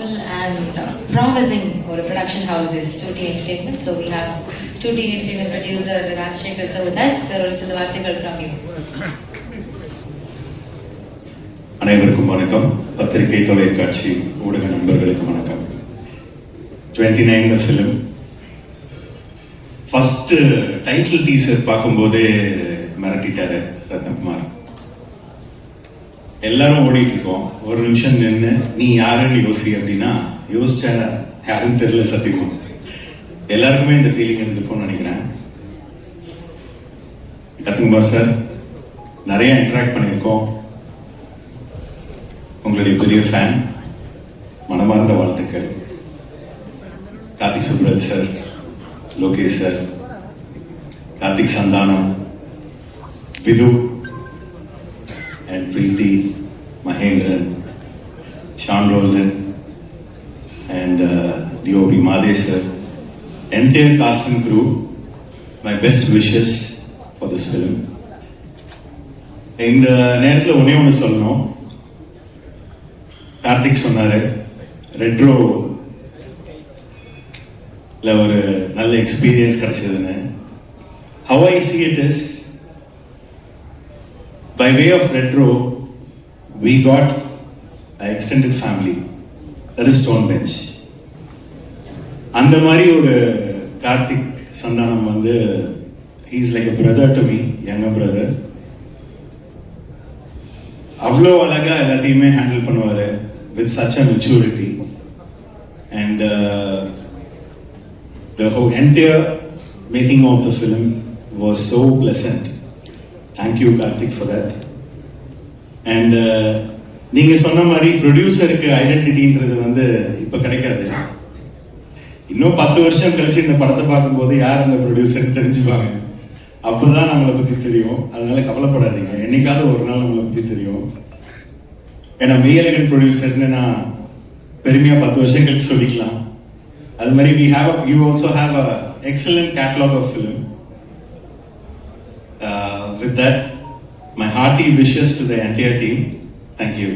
powerful and promising or a production house is 2D Entertainment. So we have 2D Entertainment producer Rajshekhar sir with us. Sir, ஒரு சில வார்த்தைகள் from you. அனைவருக்கும் வணக்கம். பத்திரிகை தொலைக்காட்சி ஊடக நண்பர்களுக்கு வணக்கம். 29 the film. First title teaser பார்க்கும்போதே மிரட்டிட்டாரு ரத்னகுமார். எல்லாரும் ஓடிட்டு இருக்கோம். ஒரு நிமிஷம் நின்று நீ யாருன்னு யோசி அப்படின்னா யோசிச்சா யாருன்னு தெரியல சத்தியமா. எல்லாருக்குமே இந்த ஃபீலிங் இருந்திருக்கும்னு நினைக்கிறேன். ரத்னகுமார் சார் நிறைய இன்டராக்ட் பண்ணியிருக்கோம். உங்களுடைய பெரிய ஃபேன், மனமார்ந்த வாழ்த்துக்கள். Karthik Subbaraj sir, Lokesh sir, Karthik Santhanam, Vidhu and Preeti, Mahendran, Sean Roland and Diori Madesh sir, entire cast and crew, my best wishes for this film. இந்த நேரத்தில் ஒன்று சொல்லணும். கார்த்திக் சொன்னாரு ரெட்ரோ ஒரு நல்ல எக்ஸ்பீரியன்ஸ் கிடைச்சதுன்னு. How I see it is, by way of retro, we got an extended family, that is Stone Bench. அந்த மாதிரி ஒரு கார்த்திக் சந்தானம் வந்து he is like a brother to me, younger brother. அவ்வளோ அழகா எல்லாத்தையுமே ஹேண்டில் பண்ணுவாரு with such a maturity and the whole entire making of the film was so pleasant. Thank you Karthik for that. And நீங்க சொன்ன மாதிரி ப்ரொடியூசருக்கு ஐடென்டிட்டின்றது வந்து இப்ப கிடைக்காது. இன்னும் 10 வருஷம் கழிச்சு இந்த படத்தை பார்க்கும்போது யார் அந்த ப்ரொடியூசர் தெரிஞ்சுப்பாங்க. அப்போதான் நம்மளை பத்தி தெரியும். அதனால கவலைப்படாதீங்க, என்னைக்காவது ஒரு நாள் நம்மளை பத்தி தெரியும். ஏன்னா மெய்யழகன் ப்ரொடியூசர்னு நான் பெருமையா 10 வருஷம் கழிச்சு சொல்லிக்கலாம். அது மாதிரி you also have a excellent catalog of film. With that, my hearty wishes to the entire team. Thank you.